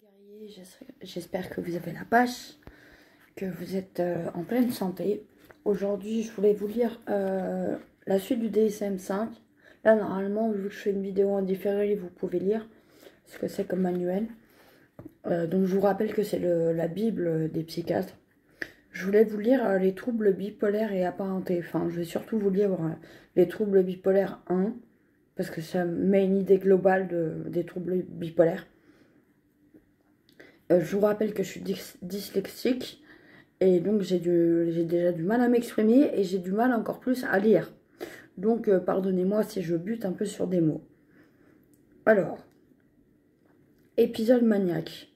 guerriers, j'espère que vous avez la pêche, que vous êtes en pleine santé. Aujourd'hui, je voulais vous lire la suite du DSM-5. Là, normalement, vu que je fais une vidéo en différé, vous pouvez lire ce que c'est comme manuel. Donc, je vous rappelle que c'est la Bible des psychiatres. Je voulais vous lire les troubles bipolaires et apparentés. Enfin, je vais surtout vous lire les troubles bipolaires 1, parce que ça met une idée globale des troubles bipolaires. Je vous rappelle que je suis dyslexique et donc j'ai déjà du mal à m'exprimer et j'ai du mal encore plus à lire. Donc pardonnez-moi si je bute un peu sur des mots. Alors, épisode maniaque.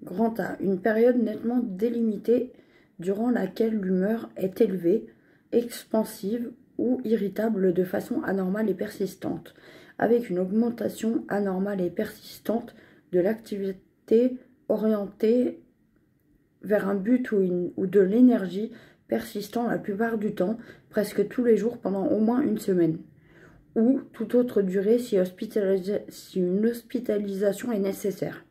Grand A, une période nettement délimitée durant laquelle l'humeur est élevée, expansive ou irritable de façon anormale et persistante, avec une augmentation anormale et persistante de l'activité orientée vers un but ou de l'énergie persistant la plupart du temps, presque tous les jours pendant au moins une semaine, ou toute autre durée si une hospitalisation est nécessaire.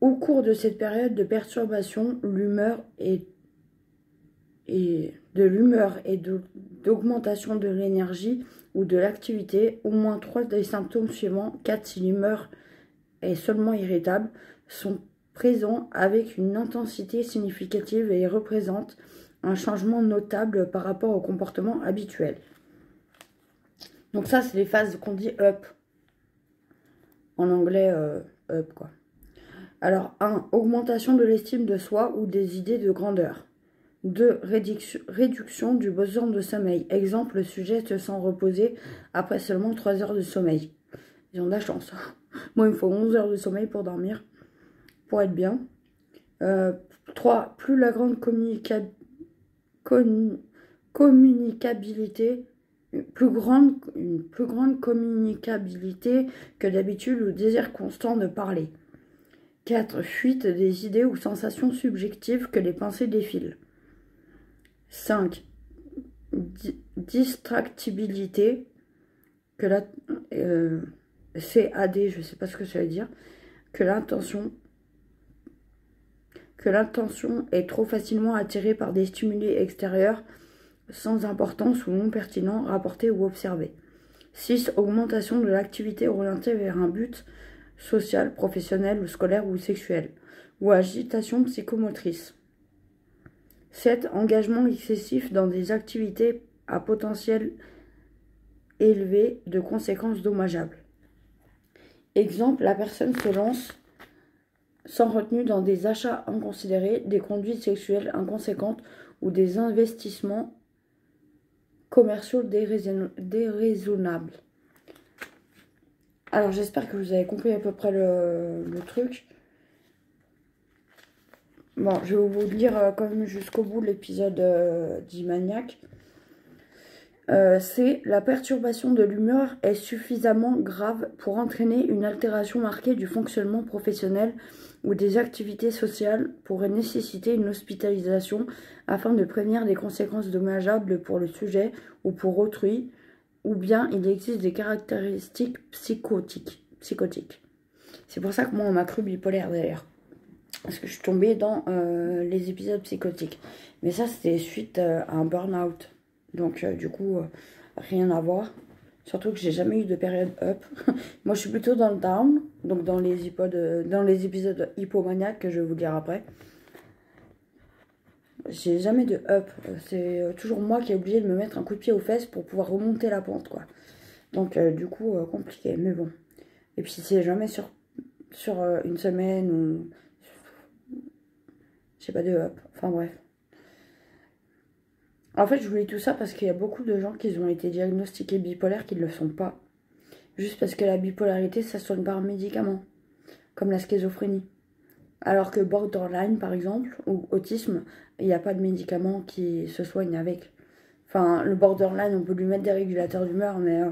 Au cours de cette période de perturbation, l'humeur et d'augmentation de l'énergie ou de l'activité, au moins 3 des symptômes suivants, 4 si l'humeur est seulement irritable, sont présents avec une intensité significative et représentent un changement notable par rapport au comportement habituel. Donc ça, c'est les phases qu'on dit up. En anglais, up, quoi. Alors, 1. Augmentation de l'estime de soi ou des idées de grandeur. 2. Réduction du besoin de sommeil. Exemple, le sujet se sent reposé après seulement 3 heures de sommeil. Ils ont de la chance. Moi, il me faut 11 heures de sommeil pour dormir, pour être bien. 3. Plus la grande communicabilité, une plus grande communicabilité que d'habitude ou désir constant de parler. 4. Fuite des idées ou sensations subjectives que les pensées défilent. 5. Distractibilité, que la CAD, je ne sais pas ce que ça veut dire, que l'intention est trop facilement attirée par des stimuli extérieurs sans importance ou non pertinents rapportés ou observés. 6. Augmentation de l'activité orientée vers un but social, professionnel ou scolaire ou sexuel, ou agitation psychomotrice. 7. Engagement excessif dans des activités à potentiel élevé de conséquences dommageables. Exemple, la personne se lance sans retenue dans des achats inconsidérés, des conduites sexuelles inconséquentes ou des investissements commerciaux déraisonnables. Alors j'espère que vous avez compris à peu près le truc. Bon, je vais vous lire quand même jusqu'au bout l'épisode d'Imaniac. C'est la perturbation de l'humeur est suffisamment grave pour entraîner une altération marquée du fonctionnement professionnel ou des activités sociales pourrait nécessiter une hospitalisation afin de prévenir des conséquences dommageables pour le sujet ou pour autrui, ou bien il existe des caractéristiques psychotiques. C'est pour ça que moi on m'a cru bipolaire d'ailleurs, parce que je suis tombée dans les épisodes psychotiques. Mais ça c'était suite à un burn-out. Donc du coup, rien à voir. Surtout que j'ai jamais eu de période up. Moi je suis plutôt dans le down, donc dans les épisodes hypomaniaques que je vais vous dire après. J'ai jamais de up. C'est toujours moi qui ai obligé de me mettre un coup de pied aux fesses pour pouvoir remonter la pente, quoi. Donc du coup, compliqué, mais bon. Et puis c'est jamais sur une semaine ou... J'ai pas de up. Enfin bref. En fait, je vous lis tout ça parce qu'il y a beaucoup de gens qui ont été diagnostiqués bipolaires qui ne le sont pas. Juste parce que la bipolarité, ça se soigne par médicament. Comme la schizophrénie. Alors que borderline, par exemple, ou autisme, il n'y a pas de médicament qui se soigne avec. Enfin, le borderline, on peut lui mettre des régulateurs d'humeur, mais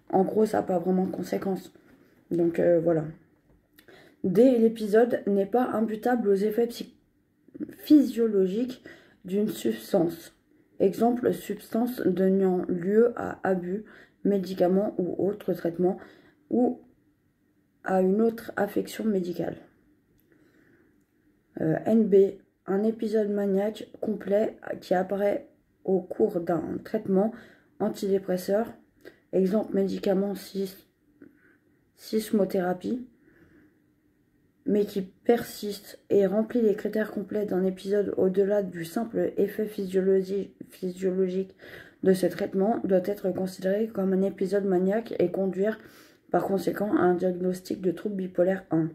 en gros, ça n'a pas vraiment de conséquences. Donc, voilà. D. L'épisode n'est pas imputable aux effets physiologiques d'une substance. Exemple, substance donnant lieu à abus, médicaments ou autres traitements, ou à une autre affection médicale. NB, un épisode maniaque complet qui apparaît au cours d'un traitement antidépresseur. Exemple, médicament sismothérapie, mais qui persiste et remplit les critères complets d'un épisode au-delà du simple effet physiologique de ce traitement, doit être considéré comme un épisode maniaque et conduire par conséquent à un diagnostic de trouble bipolaire 1.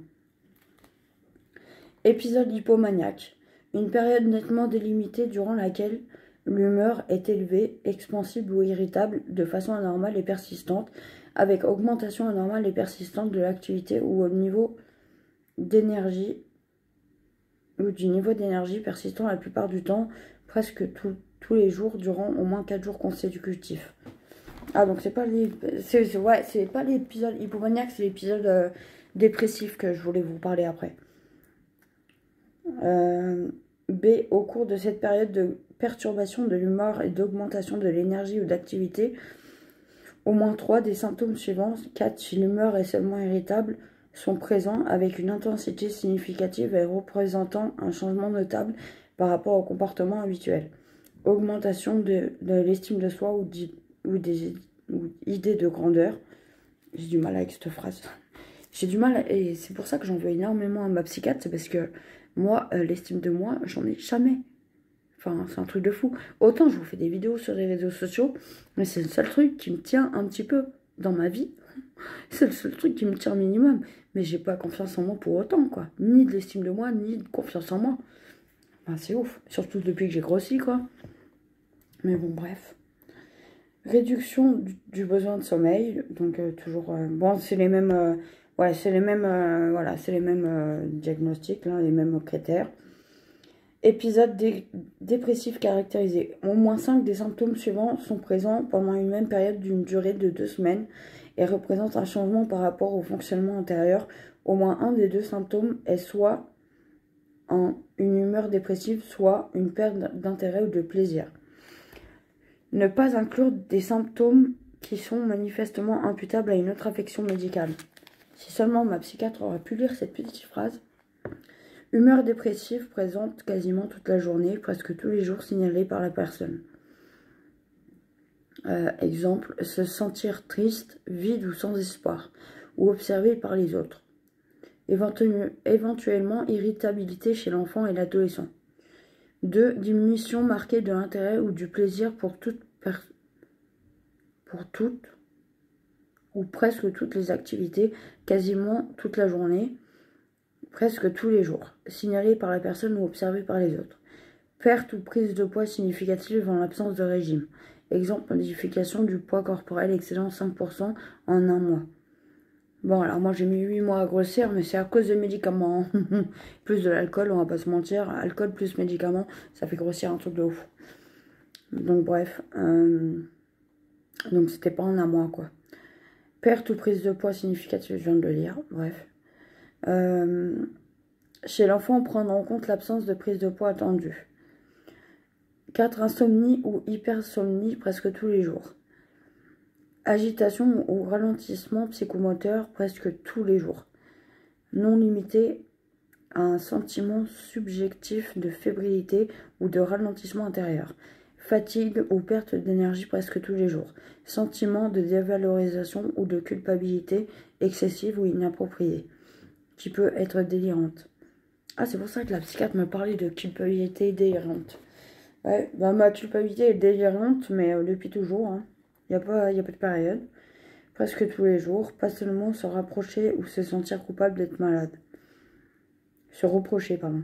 Épisode hypomaniaque, une période nettement délimitée durant laquelle l'humeur est élevée, expansible ou irritable de façon anormale et persistante, avec augmentation anormale et persistante de l'activité ou au niveau d'énergie ou du niveau d'énergie persistant la plupart du temps, presque tous les jours, durant au moins 4 jours consécutifs. Ah, donc c'est pas l'épisode hypomaniaque, c'est l'épisode dépressif que je voulais vous parler après. B. Au cours de cette période de perturbation de l'humeur et d'augmentation de l'énergie ou d'activité, au moins 3 des symptômes suivants, 4 si l'humeur est seulement irritable, sont présents avec une intensité significative et représentant un changement notable par rapport au comportement habituel. Augmentation de l'estime de soi ou idée de grandeur. J'ai du mal avec cette phrase. J'ai du mal, et c'est pour ça que j'en veux énormément à ma psychiatre, c'est parce que moi, l'estime de moi, j'en ai jamais. Enfin, c'est un truc de fou. Autant je vous fais des vidéos sur les réseaux sociaux, mais c'est le seul truc qui me tient un petit peu dans ma vie. C'est le seul truc qui me tient minimum. Mais j'ai pas confiance en moi pour autant, quoi. Ni de l'estime de moi, ni de confiance en moi. Enfin, c'est ouf. Surtout depuis que j'ai grossi, quoi. Mais bon, bref. Réduction du besoin de sommeil. Donc, toujours... bon, c'est les mêmes... ouais, c'est les mêmes... voilà, c'est les mêmes diagnostics, là, les mêmes critères. Épisode dépressif caractérisé. Au moins 5 des symptômes suivants sont présents pendant une même période d'une durée de 2 semaines et représentent un changement par rapport au fonctionnement antérieur. Au moins un des 2 symptômes est soit une humeur dépressive, soit une perte d'intérêt ou de plaisir. Ne pas inclure des symptômes qui sont manifestement imputables à une autre affection médicale. Si seulement ma psychiatre aurait pu lire cette petite phrase. Humeur dépressive présente quasiment toute la journée, presque tous les jours signalée par la personne. Exemple, se sentir triste, vide ou sans espoir, ou observé par les autres. Éventuellement, irritabilité chez l'enfant et l'adolescent. 2. Diminution marquée de l'intérêt ou du plaisir pour toutes ou presque toutes les activités, quasiment toute la journée, presque tous les jours, signalé par la personne ou observé par les autres. Perte ou prise de poids significative en l'absence de régime. Exemple, modification du poids corporel excédant 5% en un mois. Bon, alors moi j'ai mis 8 mois à grossir, mais c'est à cause des médicaments. Plus de l'alcool, on va pas se mentir. Alcool plus médicaments, ça fait grossir un truc de ouf. Donc bref. Donc c'était pas en un mois, quoi. Perte ou prise de poids significative, je viens de le lire. Bref. Chez l'enfant, prendre en compte l'absence de prise de poids attendue. 4. Insomnie ou hypersomnie presque tous les jours. Agitation ou ralentissement psychomoteur presque tous les jours. Non limité à un sentiment subjectif de fébrilité ou de ralentissement intérieur. Fatigue ou perte d'énergie presque tous les jours. Sentiment de dévalorisation ou de culpabilité excessive ou inappropriée, qui peut être délirante. Ah, c'est pour ça que la psychiatre me parlait de culpabilité délirante. Ouais, bah ma culpabilité est délirante, mais depuis toujours, hein. Y a pas de période. Presque tous les jours, pas seulement se rapprocher ou se sentir coupable d'être malade. Se reprocher, pardon.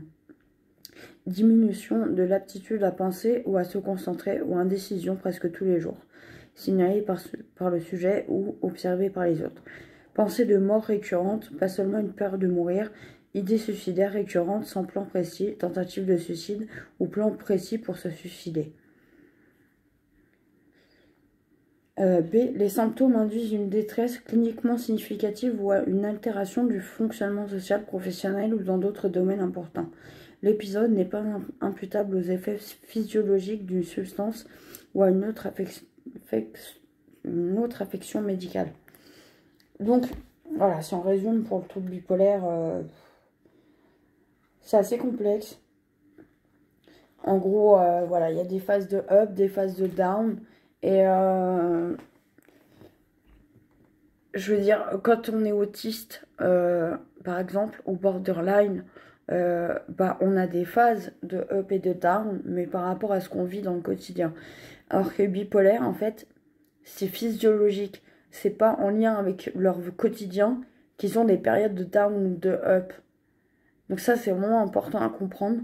Diminution de l'aptitude à penser ou à se concentrer ou indécision presque tous les jours. Signalée par le sujet ou observée par les autres. Pensée de mort récurrente, pas seulement une peur de mourir, idée suicidaire récurrente sans plan précis, tentative de suicide ou plan précis pour se suicider. B. Les symptômes induisent une détresse cliniquement significative ou une altération du fonctionnement social, professionnel ou dans d'autres domaines importants. L'épisode n'est pas imputable aux effets physiologiques d'une substance ou à une autre affection médicale. Donc, voilà, si on résume pour le trouble bipolaire, c'est assez complexe. En gros, voilà, il y a des phases de up, des phases de down. Et je veux dire, quand on est autiste, par exemple, ou borderline, bah, on a des phases de up et de down, mais par rapport à ce qu'on vit dans le quotidien. Alors que bipolaire, en fait, c'est physiologique. C'est pas en lien avec leur quotidien qu'ils ont des périodes de down ou de up. Donc ça, c'est vraiment important à comprendre.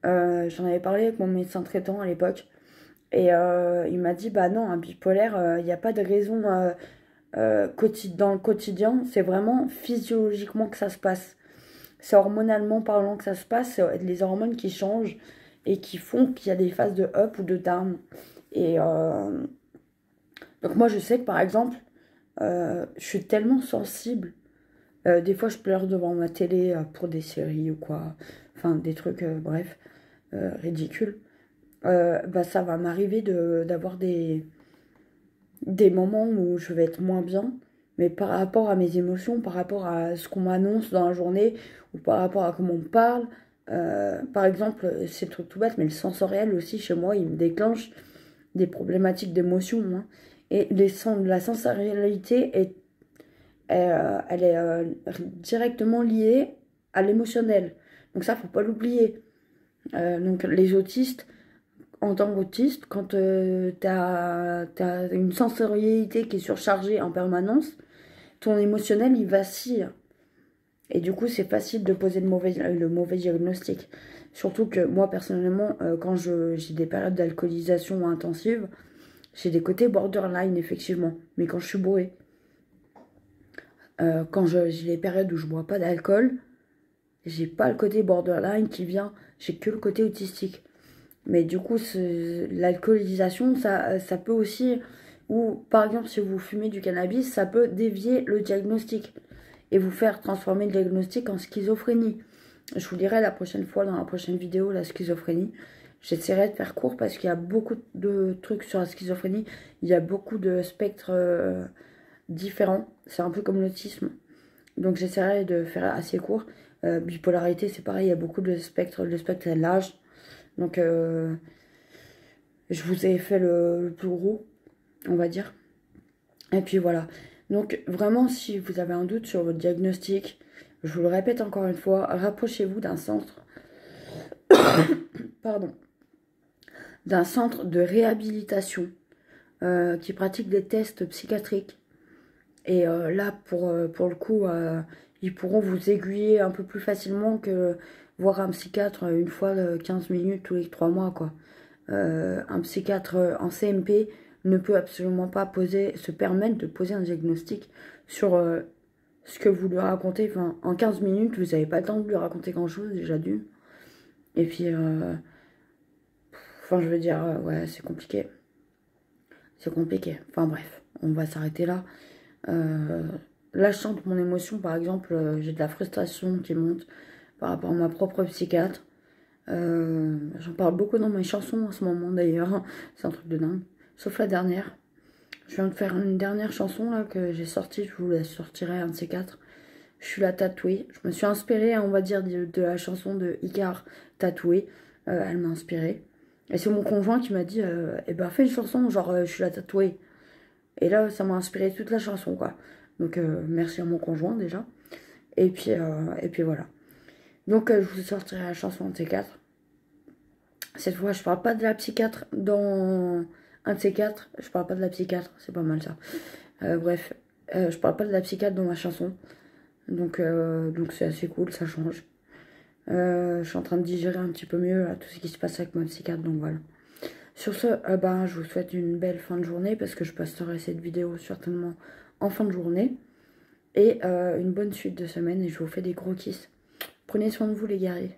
J'en avais parlé avec mon médecin traitant à l'époque. Et il m'a dit, bah non, un bipolaire, il n'y a pas de raison dans le quotidien. C'est vraiment physiologiquement que ça se passe. C'est hormonalement parlant que ça se passe. C'est les hormones qui changent et qui font qu'il y a des phases de up ou de down. Et donc moi, je sais que par exemple, je suis tellement sensible. Des fois, je pleure devant ma télé pour des séries ou quoi. Enfin, des trucs, bref, ridicules. Bah, ça va m'arriver d'avoir des moments où je vais être moins bien. Mais par rapport à mes émotions, par rapport à ce qu'on m'annonce dans la journée, ou par rapport à comment on me parle. Par exemple, c'est le truc tout bête, mais le sensoriel aussi, chez moi, il me déclenche des problématiques d'émotion. Hein. Et la sensorialité elle est directement liée à l'émotionnel. Donc ça, faut pas l'oublier. Donc les autistes, en tant qu'autiste, quand t'as une sensorialité qui est surchargée en permanence, ton émotionnel, il vacille. Et du coup, c'est facile de poser le mauvais diagnostic. Surtout que moi, personnellement, quand j'ai des périodes d'alcoolisation intensive, j'ai des côtés borderline, effectivement. Mais quand je suis bourrée. Quand j'ai les périodes où je bois pas d'alcool, j'ai pas le côté borderline qui vient, j'ai que le côté autistique. Mais du coup, l'alcoolisation, ça peut aussi, ou par exemple, si vous fumez du cannabis, ça peut dévier le diagnostic et vous faire transformer le diagnostic en schizophrénie. Je vous dirai la prochaine fois, dans la prochaine vidéo, la schizophrénie. J'essaierai de faire court parce qu'il y a beaucoup de trucs sur la schizophrénie. Il y a beaucoup de spectres différents. C'est un peu comme l'autisme. Donc j'essaierai de faire assez court. Bipolarité, c'est pareil, il y a beaucoup de spectres. Le spectre est large. Donc je vous ai fait le plus gros, on va dire. Et puis voilà. Donc vraiment, si vous avez un doute sur votre diagnostic, je vous le répète encore une fois, rapprochez-vous d'un centre, pardon, d'un centre de réhabilitation qui pratique des tests psychiatriques. Et là, pour le coup, ils pourront vous aiguiller un peu plus facilement que voir un psychiatre une fois 15 minutes tous les 3 mois, quoi. Un psychiatre en CMP ne peut absolument pas se permettre de poser un diagnostic sur ce que vous lui racontez. Enfin, en 15 minutes, vous n'avez pas le temps de lui raconter grand-chose, déjà d'une. Et puis, enfin, je veux dire, ouais, c'est compliqué. C'est compliqué. Enfin, bref, on va s'arrêter là. Là, je sens mon émotion, par exemple, j'ai de la frustration qui monte par rapport à ma propre psychiatre. J'en parle beaucoup dans mes chansons en ce moment d'ailleurs, c'est un truc de dingue. Sauf la dernière. Je viens de faire une dernière chanson là que j'ai sortie, je vous la sortirai un de ces quatre. Je suis la tatouée. Je me suis inspirée, on va dire, de la chanson de Icar Tatouée. Elle m'a inspirée. Et c'est mon conjoint qui m'a dit, eh ben fais une chanson genre je suis la tatouée. Et là, ça m'a inspiré toute la chanson, quoi. Donc, merci à mon conjoint, déjà. Et puis voilà. Donc, je vous sortirai la chanson de ces quatre. Cette fois, je parle pas de la psychiatre dans un de ces quatre. Je parle pas de la psychiatre, c'est pas mal, ça. Bref, je parle pas de la psychiatre dans ma chanson. Donc c'est assez cool, ça change. Je suis en train de digérer un petit peu mieux là, tout ce qui se passe avec ma psychiatre, donc voilà. Sur ce, ben, je vous souhaite une belle fin de journée parce que je posterai cette vidéo certainement en fin de journée. Et une bonne suite de semaine et je vous fais des gros kisses. Prenez soin de vous les guerriers.